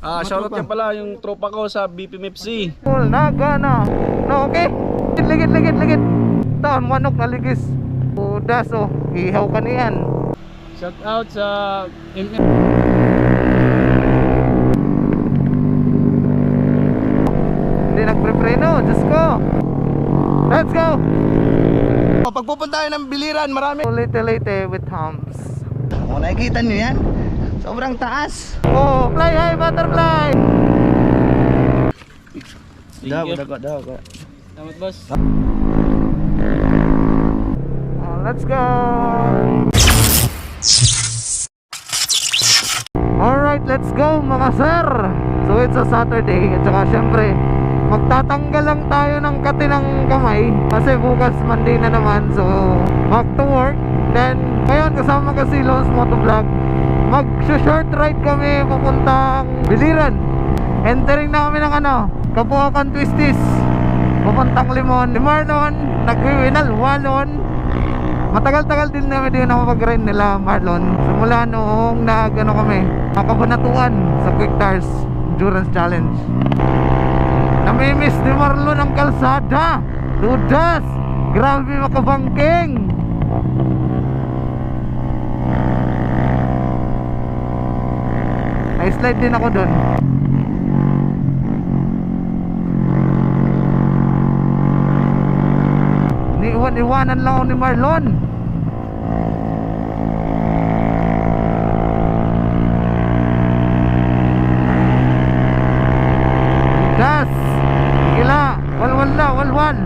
Shoutout yan pala yung tropa ko sa BPMFC. Cool, nagana. No, okay. Ligid. Taon, manok na ligis. Udas, oh. Ihaw ka niyan. Shout out sa MM. Hindi nagprepreno, Diyos ko. Let's go. Pag pupunta tayo ng Biliran, marami. Leyte with hams. O, nakikita nyo yan? Sobrang taas. Oh, fly high butterfly. Daw. Salamat boss. Oh, let's go. Alright, let's go mga sir. So it's a Saturday. At saka syempre magtatanggal lang tayo ng katinang kamay kasi bukas Monday na naman. So back to work. Then ngayon kasama ko si Lons Motovlog. Mag-short ride kami papuntang Biliran. Entering na kami ng Kapuakan Twisties papuntang Limon. Si Marlon nagwiwinal walon. Matagal-tagal din namin din ako mag-ride nila Marlon. Simula noong kami nakabanatuan sa Quick Tires Endurance Challenge. Namimiss ni Marlon ang kalsada. Dudas. Grabe makabangking. Slide din ako dun. Iwanan lang ako ni Marlon. Das. Gila. Walwal.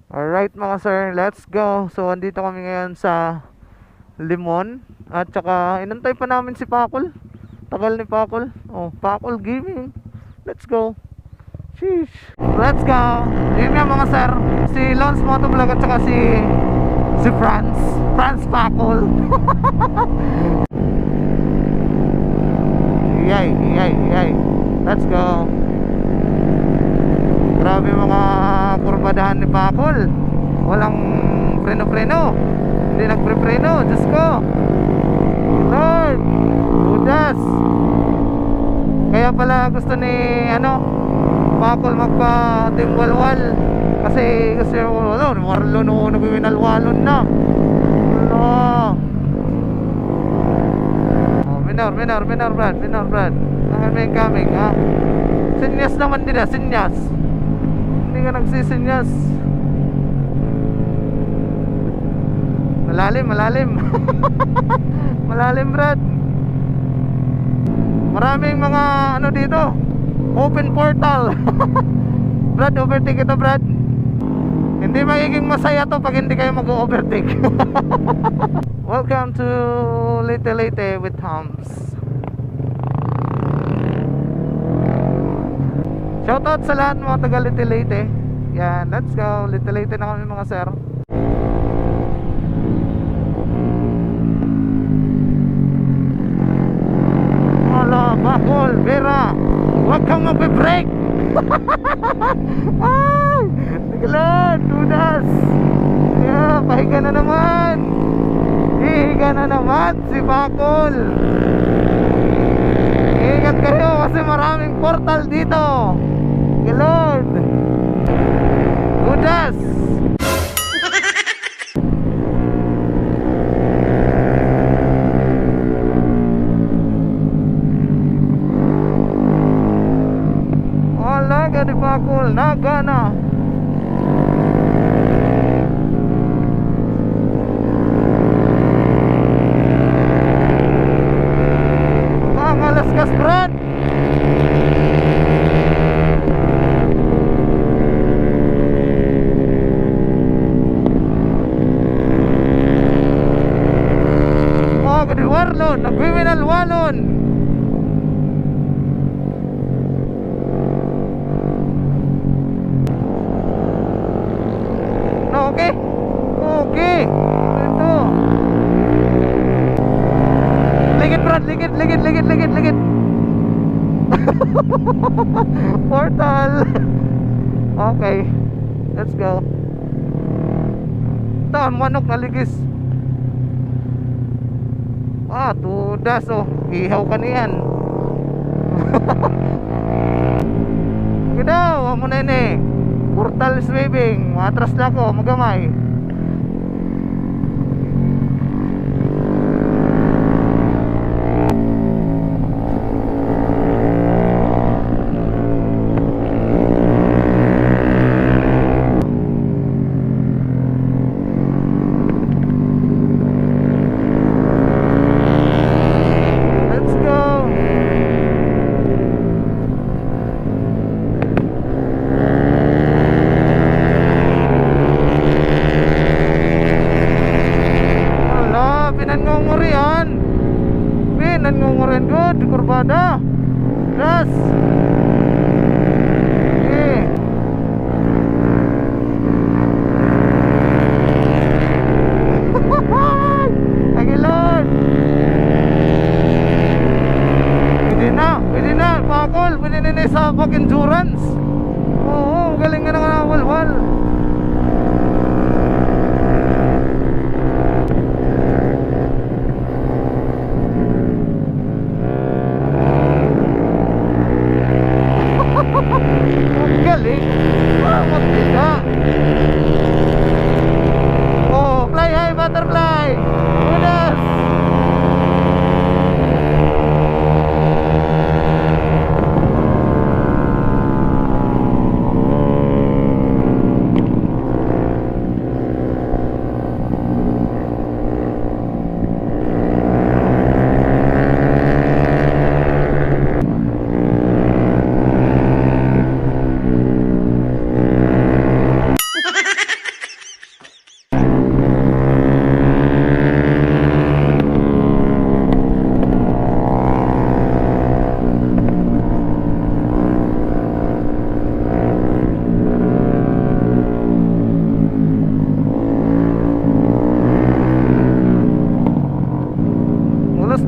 Alright mga sir, let's go. So andito kami ngayon sa Limon. At saka inantay pa namin si Pakol. Tagal ni Pakol. Oh, Pakol Gaming. Let's go. Sheesh. Let's go. Yun nga mga sir, si Lons Motovlog at saka si Franz Pakol. Yay. Let's go. Grabe mga kurbadahan ni Pakol. Walang preno. Hindi nagprepreno. Diyos ko Lord. Udas. Kaya pala gusto ni Pakol magpa-timwalwal. Kasi Marlon nagwinalwalon na. Minor Brad. Coming ha. Sinyas naman nila, sinyas. Hindi ka nagsisinyas. Malalim Malalim Brad. Maraming mga dito, open portal. Brad, overtake ito Brad. Hindi magiging masaya to pag hindi kayo mag-overtake. Welcome to Leyte with hams. Shoutout sa lahat mga taga Leyte. Yan, let's go. Leyte na kami mga sir. Hala, Pakol, Vera, huwag kang magbe-break. Ay, tigalan, Dudas. Yeah, pahiga na naman. Hihiga na naman si Pakol. Ingat kayo kasi maraming portal dito. Lord Udas. Wala ka di Pakol. Nagana. Alas kas Brad. Warlon, nagwiwinal walon. Portal. Okay, let's go. Ito, manok na ligis. Tudas oh. Ihaw ka niyan. Gidaw, amo na ini. Portal swimming. Matras na ko, magamay. Kurbada gas Agilon. Pwede na pakol, pwede na sa pag endurance. Oo, galing nga na walwal. Galing. Magbiga. Fly high butterfly. Unas.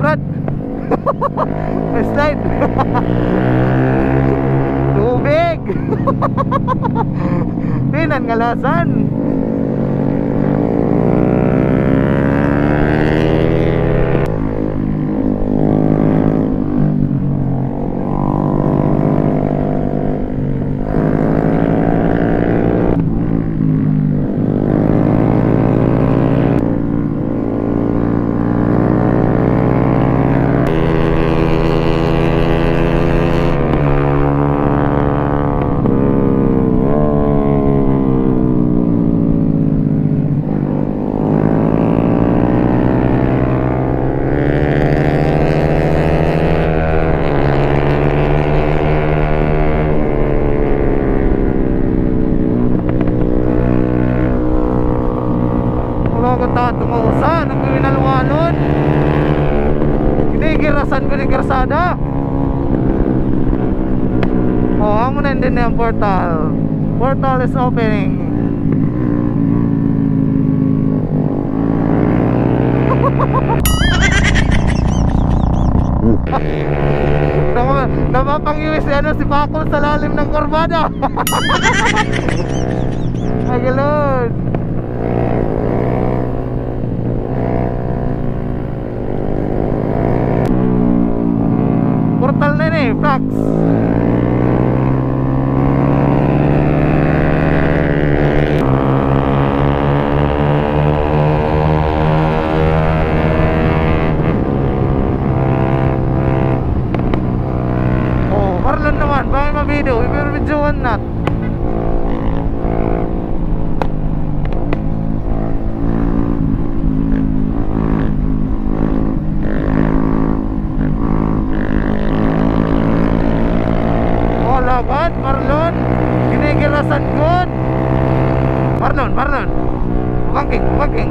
Brad. May slide. Tubig. Pinan ngalasan. Tumuusan ang pinalwanod. Ginigirasan ko ni Garsada. Amo na din yung portal. Portal is opening. Napapangiwis si Pakol sa lalim ng kurbada. Ay galon. Portal na yun Flax. Marlon naman, bakit ma-video? I-videoan nat. Laban, Marlon. Ginigirasan good. Marlon. Bangking.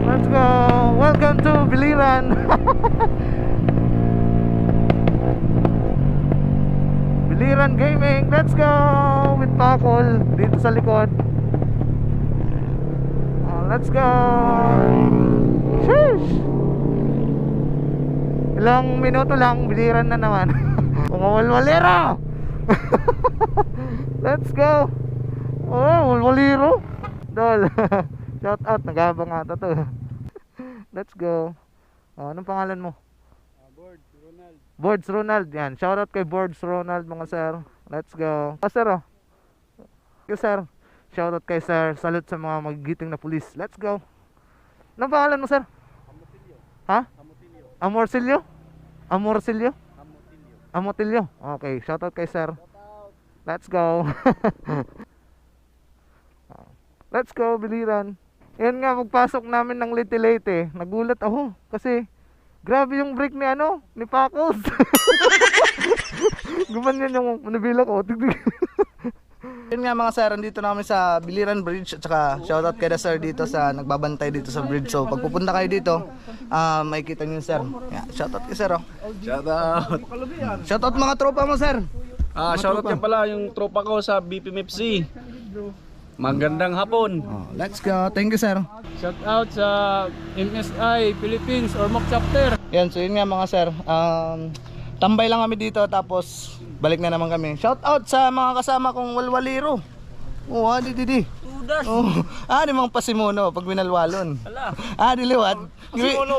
Let's go. Welcome to Biliran. Biliran let's go with Pakol dito sa likod. Let's go. Sheesh. Ilang minuto lang, biliran na naman. Mga walwalero. Let's go. Oh, walwalero. Dol. Shout out, nagabang ata to. Let's go. Anong pangalan mo? Boards, Ronald. Boards Ronald. Yan, shout out kay Boards Ronald mga sir. Let's go. Sir Thank you sir. Shout out kay sir. Salute sa mga magigiting na pulis. Let's go. Anong pangalan mo sir? Amotilio. Ha? Amotilio. Amorcillo? Amorcillo? Amotilio. Amotilio. Okay, shout out kay sir. Let's go. Let's go, biliran. Yan nga, magpasok namin ng Leyte. Nagulat ako kasi grabe yung brake ni Pacos. Gumanyan yung nabila ko. Yun nga mga sir, dito namin sa Biliran Bridge at saka shoutout kay the sir dito sa nagbabantay dito sa bridge. So pag pupunta kayo dito, makikita niyo sir. Yeah, shoutout kay sir. Shoutout. Shoutout mga tropa mo sir. Shoutout yan pala yung tropa ko sa BPMFC. Magandang hapon. Let's go. Thank you sir. Shout out sa MSI Philippines or Mock Chapter. Yan, so yun nga mga sir. Tambay lang kami dito tapos balik na naman kami. Shout out sa mga kasama kong walwaliro. Oh, di. Udas. Oh, di mga pasimono pag winalwalon. Ala. Diliwat.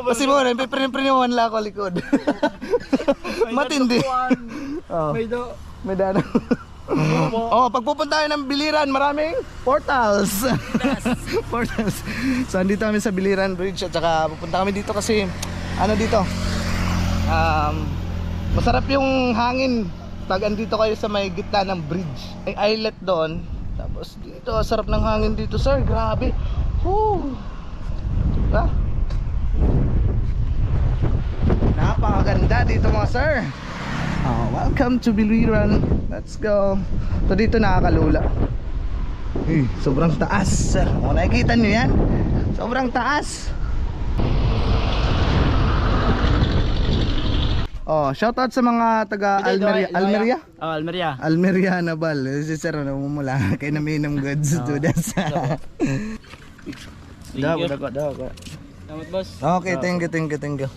Pasimono, piprin-prinuhan lang ako likod. Matindi. May dano. Pag pupunta tayo ng Biliran, maraming portals. Portals. So andito kami sa Biliran Bridge at saka pupunta kami dito kasi dito? Masarap yung hangin pag andito kayo sa may gitna ng bridge. May islet doon. Tapos dito, sarap ng hangin dito, sir. Grabe. Woo. Diba? Napakaganda dito mga sir. Welcome to Biliran. Let's go. So dito nakakalula. Sobrang taas. Nakikita nyo yan? Sobrang taas. Shoutout sa mga taga Almeria. Almeria. Almeria Nabal. Si sir namumula kay naminam goods to this. Daw. Salamat boss. Okay, thank you.